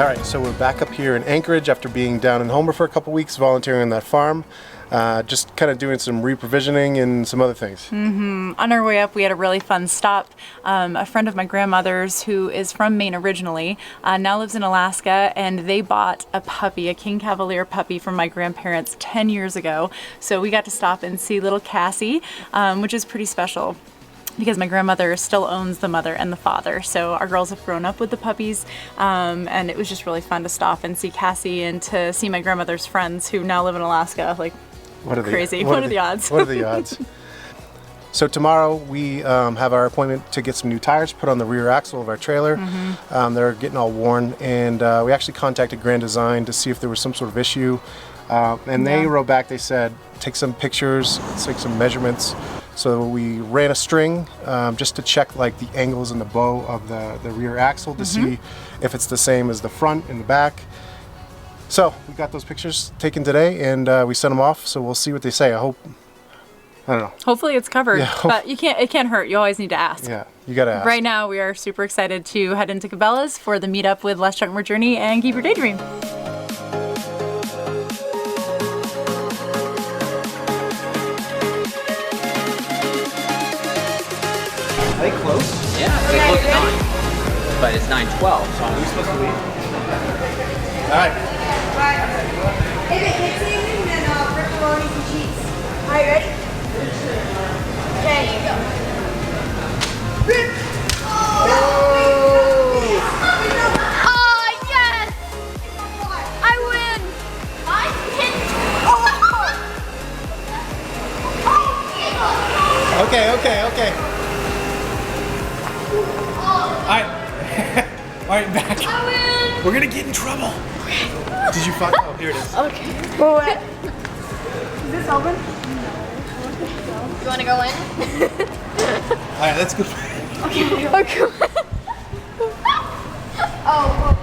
All right, so we're back up here in Anchorage after being down in Homer for a couple weeks, volunteering on that farm. Just kind of doing some reprovisioning and some other things. On our way up, we had a really fun stop. A friend of my grandmother's, who is from Maine originally, now lives in Alaska, and they bought a puppy, a King Cavalier puppy from my grandparents 10 years ago. So we got to stop and see little Cassie, which is pretty special, because my grandmother still owns the mother and the father. So our girls have grown up with the puppies, and it was just really fun to stop and see Cassie and to see my grandmother's friends who now live in Alaska. Like, what are crazy. What are the odds? What are the odds? So tomorrow we have our appointment to get some new tires put on the rear axle of our trailer. They're getting all worn, and we actually contacted Grand Design to see if there was some sort of issue. And they wrote back, they said, take some pictures, take some measurements. So we ran a string just to check like the angles and the bow of the rear axle to see if it's the same as the front and the back. So we got those pictures taken today, and we sent them off, so we'll see what they say. I don't know. Hopefully it's covered, but it can't hurt. You always need to ask. Yeah, you gotta ask. Right now we are super excited to head into Cabela's for the meetup with Less Junk, More Journey and Keep Your Daydream. Are they close? Yeah, they look 9, but it's 9:12, so Are we supposed to leave? All right. If it hits anything, then ripperoni and cheese. Are you ready? Okay, you go. Rip! Oh, yes! I win! I hit! Okay. All right, back. I win! We're gonna get in trouble. Did you find? Oh, here it is. Okay. Is this open? You want to go in? All right, let's go. Okay. Oh.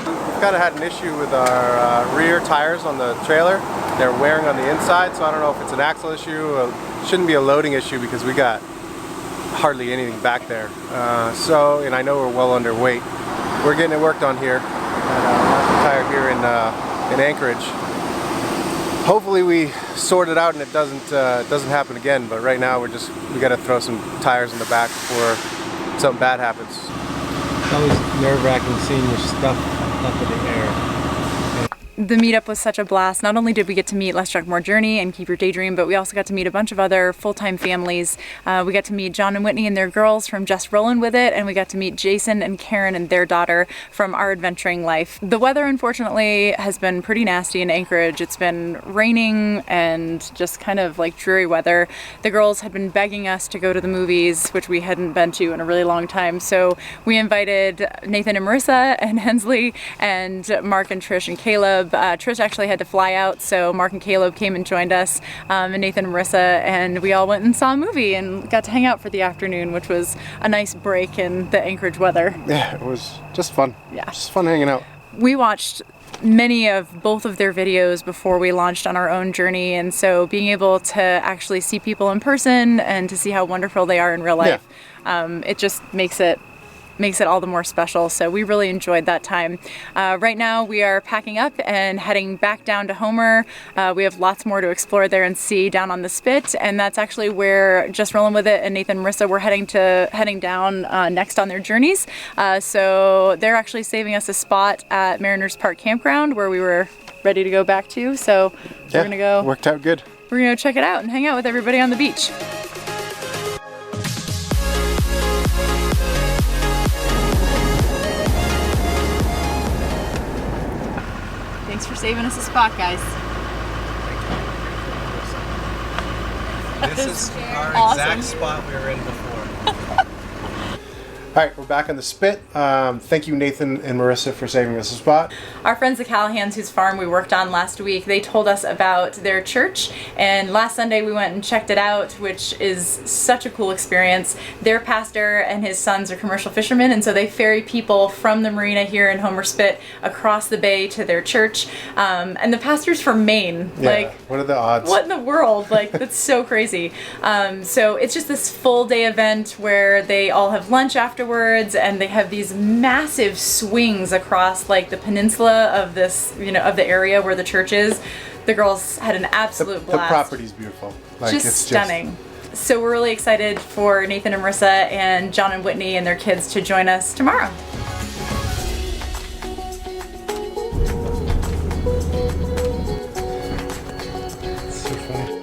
We've kind of had an issue with our rear tires on the trailer. They're wearing on the inside, so I don't know if it's an axle issue. It shouldn't be a loading issue because we got hardly anything back there. And I know we're well underweight. We're getting it worked on here at Tire here in Anchorage. Hopefully we sort it out and it doesn't happen again. But right now we got to throw some tires in the back before something bad happens. It's always nerve-wracking seeing your stuff up in the air. The meetup was such a blast. Not only did we get to meet Less Junk, More Journey and Keep Your Daydream, but we also got to meet a bunch of other full-time families. We got to meet John and Whitney and their girls from Just Rollin' With It, and we got to meet Jason and Karen and their daughter from OurAdventuringLife. The weather, unfortunately, has been pretty nasty in Anchorage. It's been raining and just kind of like dreary weather. The girls had been begging us to go to the movies, which we hadn't been to in a really long time, so we invited Nathan and Marissa and Hensley and Marc and Trish and Caleb. Trish actually had to fly out, so Marc and Caleb came and joined us, and Nathan and Marissa, and we all went and saw a movie and got to hang out for the afternoon, which was a nice break in the Anchorage weather. Yeah, it was just fun. Yeah. Just fun hanging out. We watched many of both of their videos before we launched on our own journey, and so being able to actually see people in person and to see how wonderful they are in real life, it just makes it all the more special. So we really enjoyed that time. Right now we are packing up and heading back down to Homer. We have lots more to explore there and see down on the Spit, and that's actually where Just Rollin' With It and Nathan and Marissa were heading down next on their journeys. So they're actually saving us a spot at Mariners Park Campground where we were ready to go back to. So we're gonna go. Worked out good. We're gonna check it out and hang out with everybody on the beach. Thanks for saving us a spot, guys. This is our awesome. exact spot we were in before. All right, we're back on the Spit. Thank you, Nathan and Marissa, for saving us a spot. Our friends the Callahans, whose farm we worked on last week, they told us about their church, and last Sunday we went and checked it out, which is such a cool experience. Their pastor and his sons are commercial fishermen, and so they ferry people from the marina here in Homer Spit across the bay to their church. And the pastor's from Maine. Yeah, like, what are the odds? What in the world? Like, that's so crazy. So it's just this full day event where they all have lunch after afterwards, and they have these massive swings across like the peninsula of this, of the area where the church is. The girls had an absolute The blast. property's beautiful. Like, Just it's stunning. So we're really excited for Nathan and Marissa and John and Whitney and their kids to join us tomorrow. It's so funny.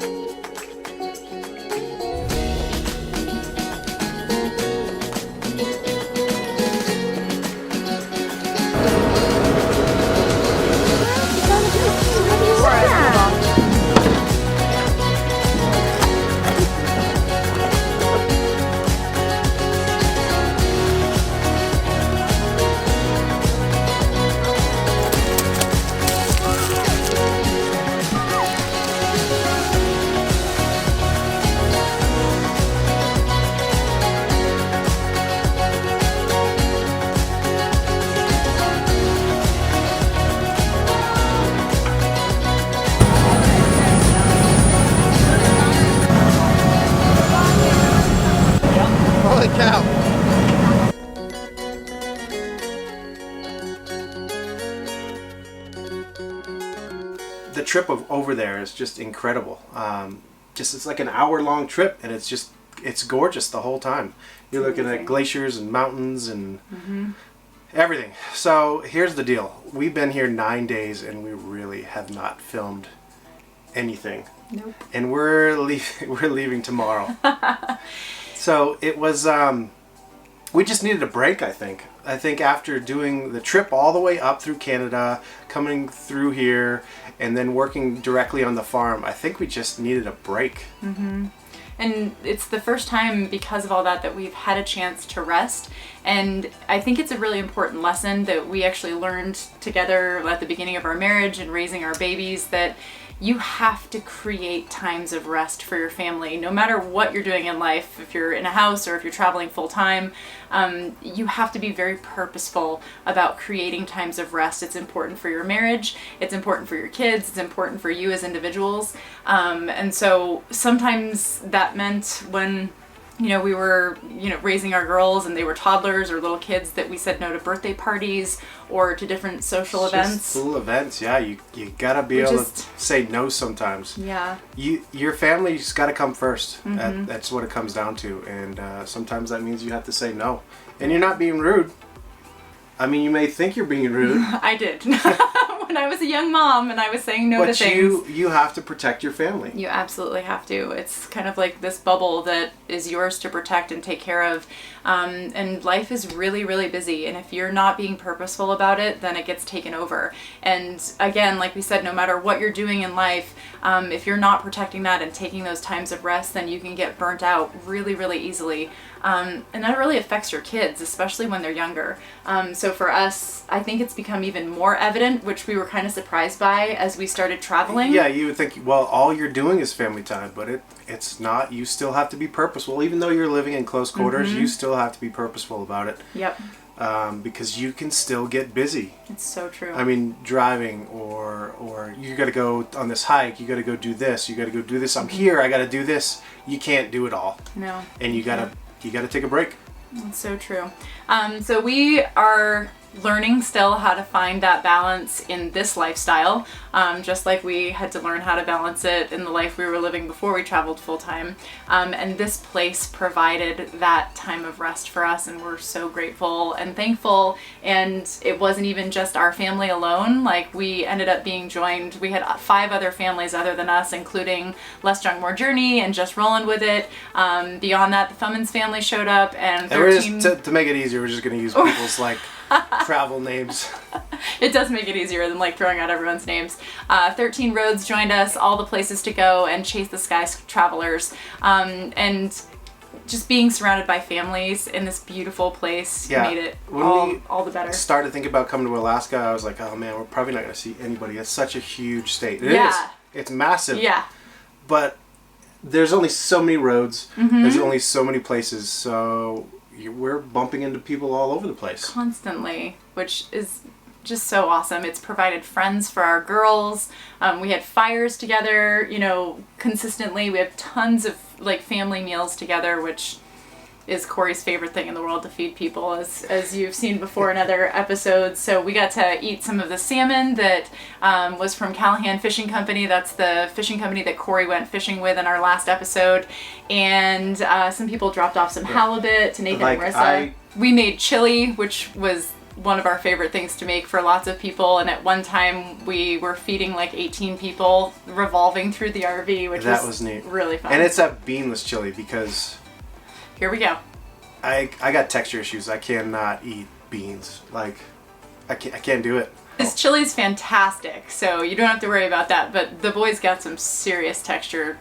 Holy cow. The trip over there is just incredible. It's like an hour-long trip, and it's gorgeous the whole time. You're looking at glaciers and mountains and everything. So here's the deal. We've been here 9 days, and we really have not filmed anything. Nope. And we're leaving tomorrow. So it was, we just needed a break, I think. I think after doing the trip all the way up through Canada, coming through here, and then working directly on the farm, I think we just needed a break. And it's the first time, because of all that we've had a chance to rest. And I think it's a really important lesson that we actually learned together at the beginning of our marriage and raising our babies, that you have to create times of rest for your family. No matter what you're doing in life, if you're in a house or if you're traveling full time, you have to be very purposeful about creating times of rest. It's important for your marriage, it's important for your kids, it's important for you as individuals. And so sometimes that meant when we were, raising our girls and they were toddlers or little kids, that we said no to birthday parties or to different social events. Just cool events, yeah. You gotta be able to say no sometimes. Yeah. Your family's gotta come first. That's what it comes down to. And sometimes that means you have to say no. And you're not being rude. I mean, you may think you're being rude. I did. When I was a young mom and I was saying no to things. But you have to protect your family. You absolutely have to. It's kind of like this bubble that is yours to protect and take care of. And life is really, really busy. And if you're not being purposeful about it, then it gets taken over. And again, like we said, no matter what you're doing in life, if you're not protecting that and taking those times of rest, then you can get burnt out really, really easily. And that really affects your kids, especially when they're younger. So for us, I think it's become even more evident, which we were kind of surprised by as we started traveling. Yeah, you would think, well, all you're doing is family time, but it's not. You still have to be purposeful. Even though you're living in close quarters, you still have to be purposeful about it. Yep. Because you can still get busy. It's so true. I mean, driving or you got to go on this hike, you got to go do this, you got to go do this. I'm here, I got to do this. You can't do it all. No. And you got to take a break. That's so true. So we are learning still how to find that balance in this lifestyle, just like we had to learn how to balance it in the life we were living before we traveled full time. And this place provided that time of rest for us, and we're so grateful and thankful. And it wasn't even just our family alone. Like, we ended up being joined. We had 5 other families other than us, including Less Drunk More Journey and Just Rolling With It. Beyond that, the Fummins family showed up, and 13... to make it easier, we're just going to use people's travel names. It does make it easier than throwing out everyone's names. 13 Roads joined us, all the places to go, and Chase the Sky Travelers. And just being surrounded by families in this beautiful place made it all the better. Started thinking about coming to Alaska, I was like, oh man, we're probably not going to see anybody. It's such a huge state. It is. It's massive. Yeah. But there's only so many roads. There's only so many places. So we're bumping into people all over the place. Constantly, which is just so awesome. It's provided friends for our girls. We had fires together, consistently. We have tons of family meals together, which is Corey's favorite thing in the world to feed people, as you've seen before in other episodes. So we got to eat some of the salmon that was from Callahan Fishing Company. That's the fishing company that Corey went fishing with in our last episode. And some people dropped off some halibut to Nathan and Marissa. We made chili, which was one of our favorite things to make for lots of people, and at one time we were feeding like 18 people revolving through the RV, which was neat. Really fun. And it's a beanless chili because here we go. I got texture issues. I cannot eat beans. Like I can't do it. This chili's fantastic, so you don't have to worry about that, but the boys got some serious texture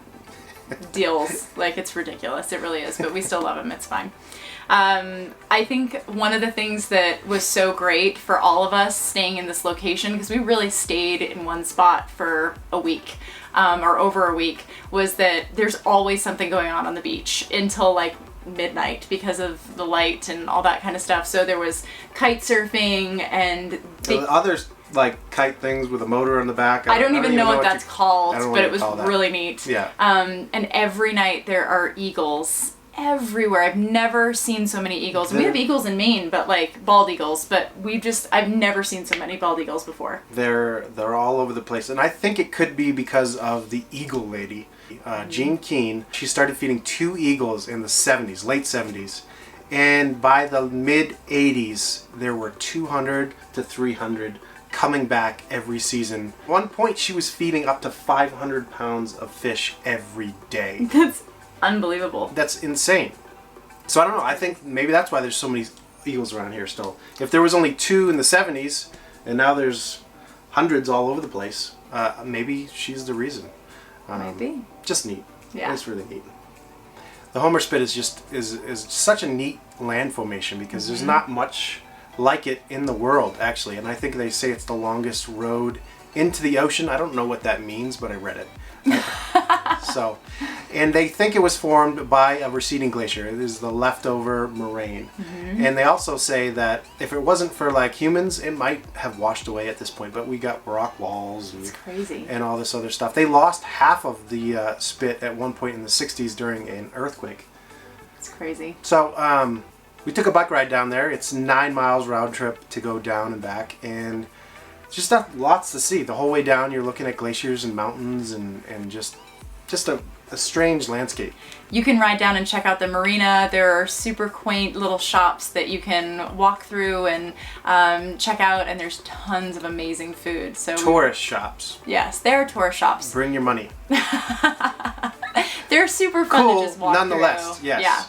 deals. Like, it's ridiculous. It really is, but we still love them. It's fine. I think one of the things that was so great for all of us staying in this location, because we really stayed in one spot for a week, or over a week, was that there's always something going on the beach until like midnight because of the light and all that kind of stuff. So there was kite surfing and others like kite things with a motor on the back. I don't even know what that's called, but it was really neat. Yeah. And every night there are eagles everywhere. I've never seen so many eagles. We have eagles in Maine, but like bald eagles, but I've never seen so many bald eagles before. They're all over the place, and I think it could be because of the eagle lady, Jean Keene. She started feeding 2 eagles in the 70s, late 70s, and by the mid 80s there were 200 to 300 coming back every season. At one point she was feeding up to 500 pounds of fish every day. That's unbelievable. That's insane. So I don't know, I think maybe that's why there's so many eagles around here still. If there was only 2 in the 70s and now there's hundreds all over the place, maybe she's the reason. Maybe. Just neat. Yeah. It's really neat. The Homer Spit is such a neat land formation because there's not much like it in the world, actually, and I think they say it's the longest road into the ocean. I don't know what that means, but I read it. So, and they think it was formed by a receding glacier. It is the leftover moraine. And they also say that if it wasn't for like humans, it might have washed away at this point, but we got rock walls and, it's crazy. And all this other stuff. They lost half of the spit at one point in the 60s during an earthquake. It's crazy. So we took a bike ride down there. It's 9 miles round trip to go down and back, and just lots to see. The whole way down you're looking at glaciers and mountains and just a strange landscape. You can ride down and check out the marina. There are super quaint little shops that you can walk through and check out, and there's tons of amazing food. So tourist shops. Yes, there are tourist shops. Bring your money. They're super fun to just walk nonetheless, through. yes. Yeah.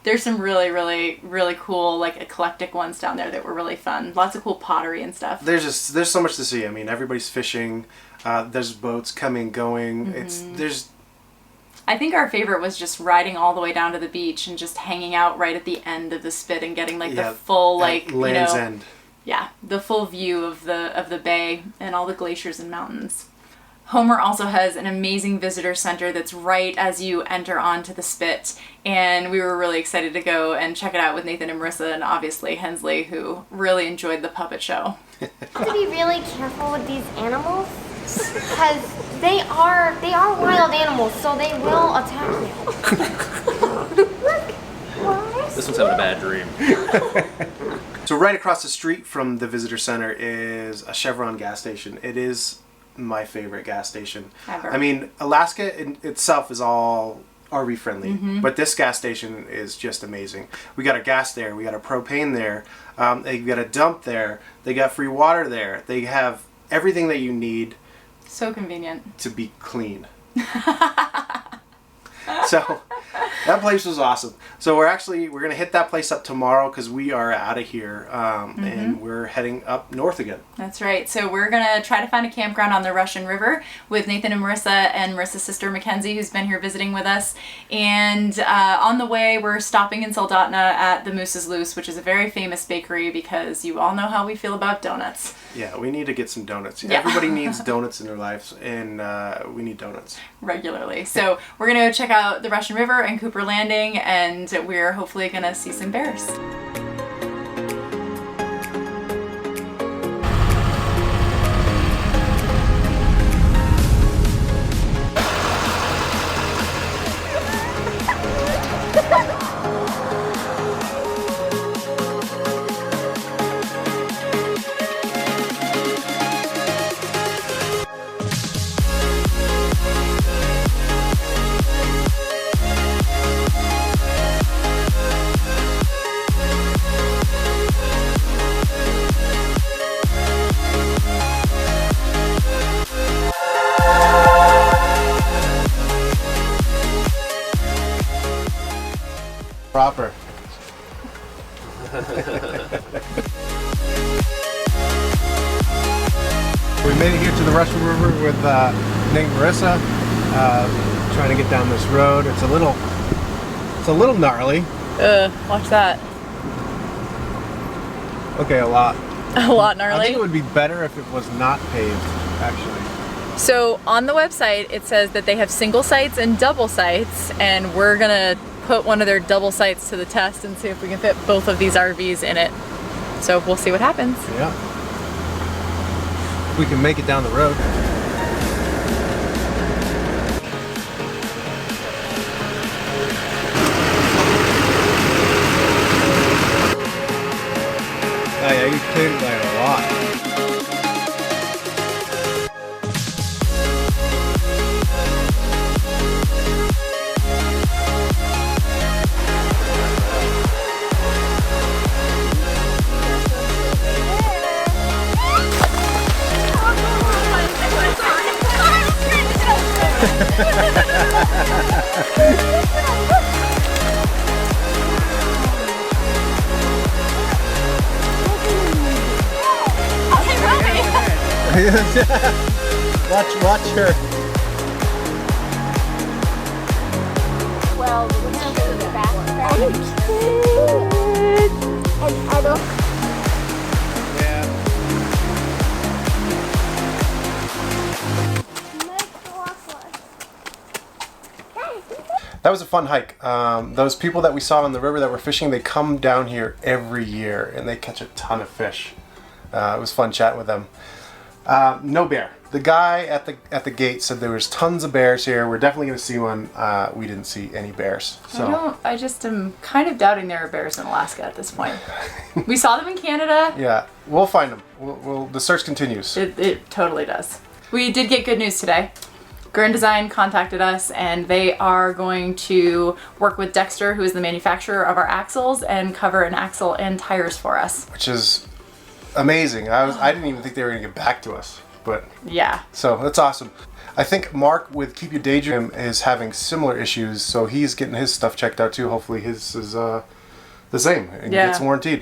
There's some really, really, really cool, like, eclectic ones down there that were really fun. Lots of cool pottery and stuff. There's so much to see. I mean, everybody's fishing. There's boats coming, going. I think our favorite was just riding all the way down to the beach and just hanging out right at the end of the spit and getting like the full Land's End. Yeah, the full view of the bay and all the glaciers and mountains. Homer also has an amazing visitor center that's right as you enter onto the spit, and we were really excited to go and check it out with Nathan and Marissa, and obviously Hensley, who really enjoyed the puppet show. You have to be really careful with these animals because they are wild animals, so they will attack you. This one's having a bad dream. So right across the street from the visitor center is a Chevron gas station. It is my favorite gas station ever. I mean, Alaska in itself is all RV friendly, but this gas station is just amazing. We got a gas there, we got a propane there, they got a dump there, they got free water there, they have everything that you need. So convenient to be clean. So that place was awesome. So we're gonna hit that place up tomorrow because we are out of here, and we're heading up north again. That's right. So we're gonna try to find a campground on the Russian River with Nathan and Marissa's sister Mackenzie, who's been here visiting with us. And on the way, we're stopping in Soldotna at the Moose is Loose, which is a very famous bakery because you all know how we feel about donuts. Yeah, we need to get some donuts. Yeah. Everybody needs donuts in their lives, and we need donuts regularly. So we're gonna go check out the Russian River and Cooper Landing, and we're hopefully gonna see some bears. chopper. We made it here to the Russian River with Nate and Marissa. Trying to get down this road. It's a little gnarly. Watch that. Okay, a lot. A lot I gnarly. think it would be better if it was not paved, actually. So on the website, it says that they have single sites and double sites, and we're gonna put one of their double sites to the test and see if we can fit both of these RVs in it. So we'll see what happens. Yeah. We can make it down the road. Oh yeah, you cleared by a lot. Watch her. Well, we're gonna go to the back. And I don't. Yeah. That was a fun hike. Those people that we saw on the river that were fishing, they come down here every year and they catch a ton of fish. It was fun chatting with them. No bear. The guy at the gate said there was tons of bears here. We're definitely going to see one. We didn't see any bears. So I just am kind of doubting there are bears in Alaska at this point. We saw them in Canada. yeah, we'll find them. The search continues. It totally does. We did get good news today. Grand Design contacted us, and they are going to work with Dexter, who is the manufacturer of our axles, and cover an axle and tires for us. Which is amazing. I didn't even think they were going to get back to us. But Yeah. so that's awesome. I think Marc with Keep Your Daydream is having similar issues, so he's getting his stuff checked out too. Hopefully his is the same and gets warranted.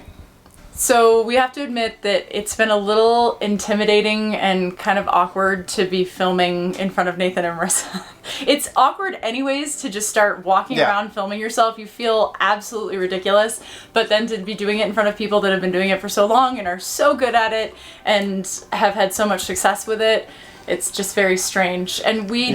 So we have to admit that it's been a little intimidating and kind of awkward to be filming in front of Nathan and Marissa. It's awkward anyways to just start walking around filming yourself. You feel absolutely ridiculous, but then to be doing it in front of people that have been doing it for so long and are so good at it and have had so much success with it, it's just very strange. And we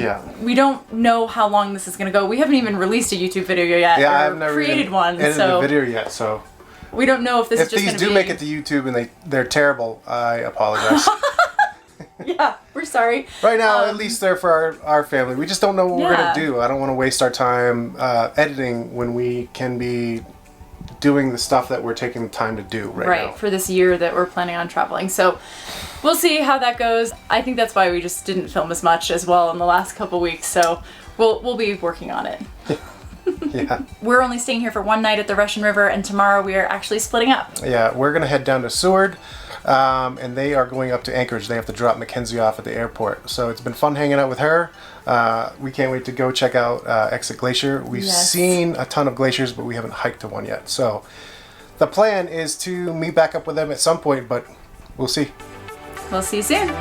don't know how long this is going to go. We haven't even released a YouTube video yet or I've never created one. edited a video yet, so we don't know if this is just going to be... If these do make it to YouTube and they're terrible, I apologize. Yeah, we're sorry. Right now, at least they're for our family. We just don't know what we're going to do. I don't want to waste our time editing when we can be doing the stuff that we're taking the time to do right now. For this year that we're planning on traveling. So we'll see how that goes. I think that's why we just didn't film as much as well in the last couple weeks. So we'll be working on it. Yeah. We're only staying here for one night at the Russian River, and tomorrow we are actually splitting up. Yeah, we're going to head down to Seward, and they are going up to Anchorage. They have to drop Mackenzie off at the airport. So it's been fun hanging out with her. We can't wait to go check out Exit Glacier. We've seen a ton of glaciers, but we haven't hiked to one yet. So the plan is to meet back up with them at some point, but we'll see. We'll see you soon.